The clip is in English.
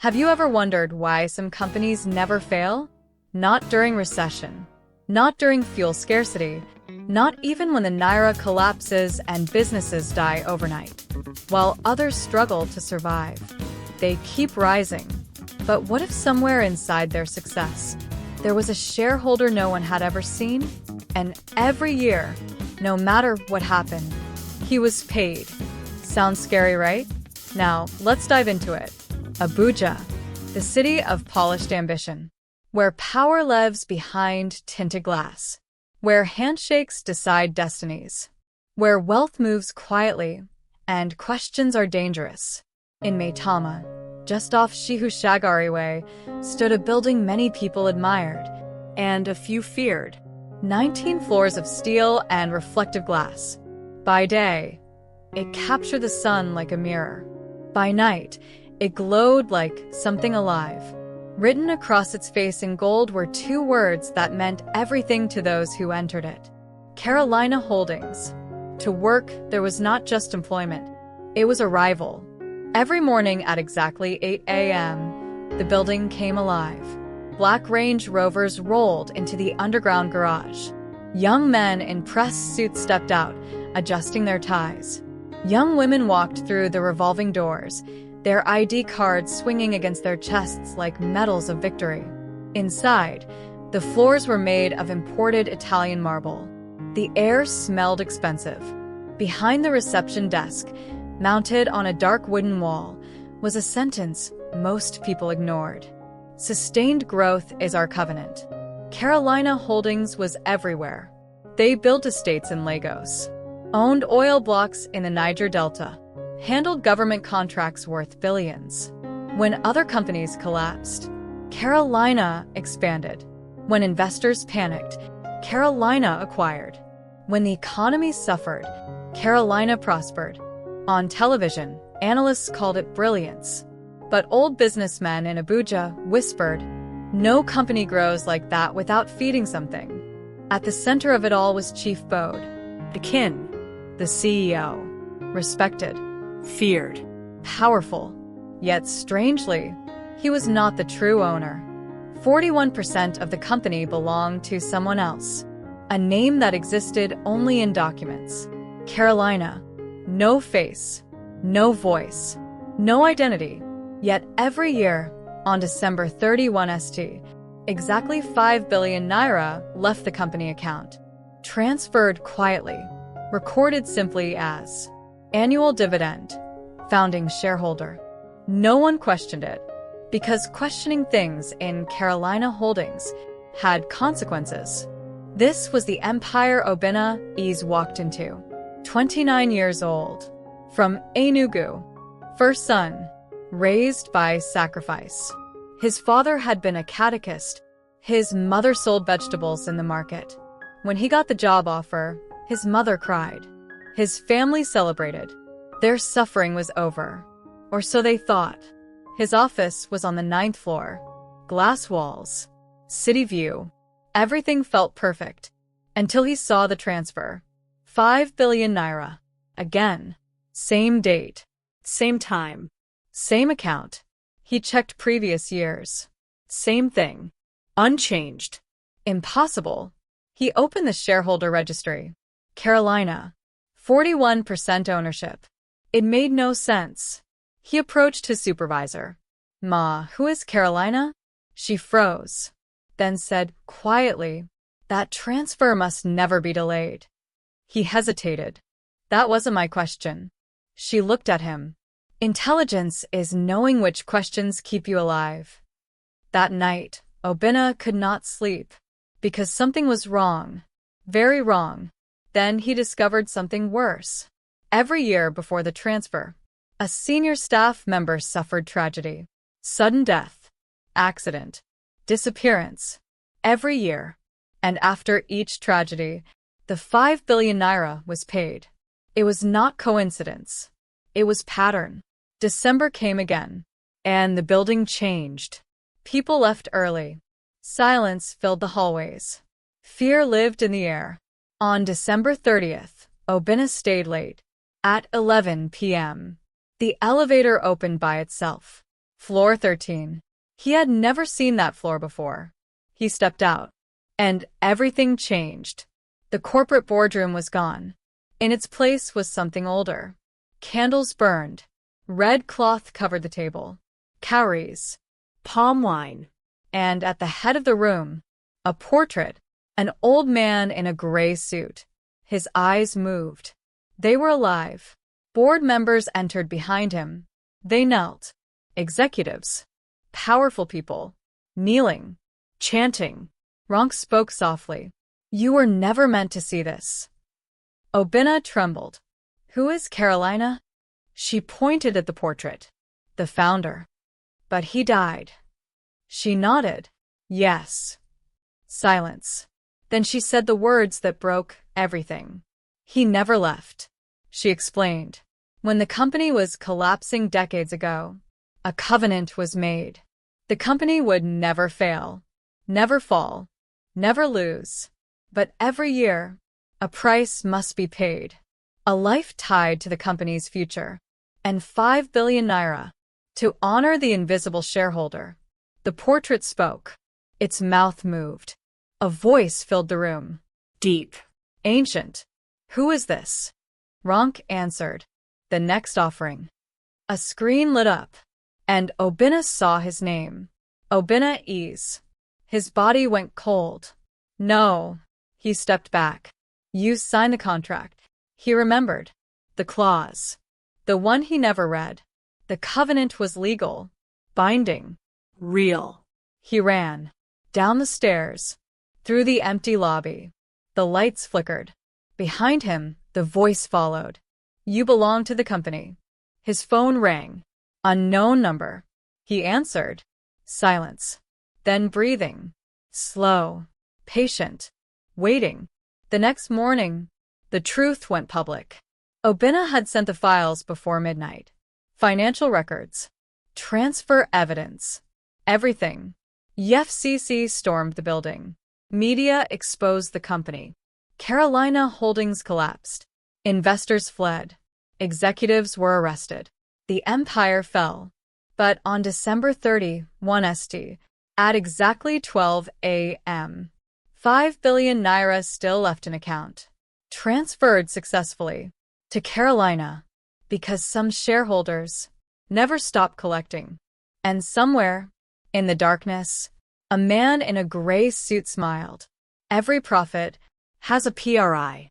Have you ever wondered why some companies never fail? Not during recession, not during fuel scarcity, not even when the naira collapses and businesses die overnight. While others struggle to survive, they keep rising. But what if somewhere inside their success, there was a shareholder no one had ever seen? And every year, no matter what happened, he was paid. Sounds scary, right? Now, let's dive into it. Abuja, the city of polished ambition, where power lives behind tinted glass, where handshakes decide destinies, where wealth moves quietly and questions are dangerous. In Maitama, just off Shehu Shagari Way, stood a building many people admired and a few feared. 19 floors of steel and reflective glass. By day, it captured the sun like a mirror. By night, it glowed like something alive. Written across its face in gold were two words that meant everything to those who entered it. Carolina Holdings. To work, there was not just employment. It was arrival. Every morning at exactly 8 a.m., the building came alive. Black Range Rovers rolled into the underground garage. Young men in press suits stepped out, adjusting their ties. Young women walked through the revolving doors, their ID cards swinging against their chests like medals of victory. Inside, the floors were made of imported Italian marble. The air smelled expensive. Behind the reception desk, mounted on a dark wooden wall, was a sentence most people ignored. Sustained growth is our covenant. Carolina Holdings was everywhere. They built estates in Lagos, owned oil blocks in the Niger Delta, handled government contracts worth billions. When other companies collapsed, Carolina expanded. When investors panicked, Carolina acquired. When the economy suffered, Carolina prospered. On television, analysts called it brilliance. But old businessmen in Abuja whispered, "No company grows like that without feeding something." At the center of it all was Chief Bode, the kin, the CEO, respected, feared, powerful. Yet strangely, he was not the true owner. 41% of the company belonged to someone else, a name that existed only in documents. Carolina. No face, no voice, no identity. Yet every year, on December 31 ST, exactly 5 billion naira left the company account, transferred quietly, recorded simply as annual dividend, founding shareholder. No one questioned it, because questioning things in Carolina Holdings had consequences. This was the empire Obinna walked into. 29 years old, from Enugu, first son, raised by sacrifice. His father had been a catechist. His mother sold vegetables in the market. When he got the job offer, his mother cried. His family celebrated. Their suffering was over, or so they thought. His office was on the 9th floor. Glass walls, city view. Everything felt perfect, until he saw the transfer. 5 billion naira. Again. Same date. Same time. Same account. He checked previous years. Same thing. Unchanged. Impossible. He opened the shareholder registry. Carolina. 41% ownership. It made no sense. He approached his supervisor. "Ma, who is Carolina?" She froze, then said quietly, "That transfer must never be delayed." He hesitated. "That wasn't my question." She looked at him. Intelligence is knowing which questions keep you alive. That night, Obinna could not sleep, because something was wrong, very wrong. Then he discovered something worse. Every year before the transfer, a senior staff member suffered tragedy, sudden death, accident, disappearance. Every year. And after each tragedy, the 5 billion naira was paid. It was not coincidence. It was pattern. December came again, and the building changed. People left early. Silence filled the hallways. Fear lived in the air. On December 30th, Obinna stayed late. At 11 p.m., the elevator opened by itself. Floor 13. He had never seen that floor before. He stepped out, and everything changed. The corporate boardroom was gone. In its place was something older. Candles burned. Red cloth covered the table. Cowries. Palm wine. And at the head of the room, a portrait, an old man in a gray suit. His eyes moved. They were alive. Board members entered behind him. They knelt. Executives. Powerful people. Kneeling. Chanting. Ronk spoke softly. You were never meant to see this. Obinna trembled. Who is Carolina? She pointed at the portrait. The founder. But he died. She nodded. Yes. Silence. Then she said the words that broke everything. He never left. She explained. When the company was collapsing decades ago, a covenant was made. The company would never fail, never fall, never lose. But every year, a price must be paid. A life tied to the company's future. And 5 billion naira. To honor the invisible shareholder. The portrait spoke. Its mouth moved. A voice filled the room. Deep. Ancient. Who is this? Ronk answered. The next offering. A screen lit up. And Obinna saw his name. Obinna Ease. His body went cold. No. He stepped back. You signed the contract. He remembered. The clause. The one he never read. The covenant was legal. Binding. Real. He ran. Down the stairs. Through the empty lobby. The lights flickered. Behind him, the voice followed. You belong to the company. His phone rang. Unknown number. He answered. Silence. Then breathing. Slow. Patient. Waiting. The next morning, the truth went public. Obinna had sent the files before midnight. Financial records. Transfer evidence. Everything. FCC stormed the building. Media exposed the company. Carolina Holdings collapsed. Investors fled. Executives were arrested. The empire fell. But on December 31 ST, at exactly 12 a.m., 5 billion naira still left in account. Transferred successfully to Carolina because some shareholders never stopped collecting. And somewhere, in the darkness, a man in a gray suit smiled. Every profit has a price.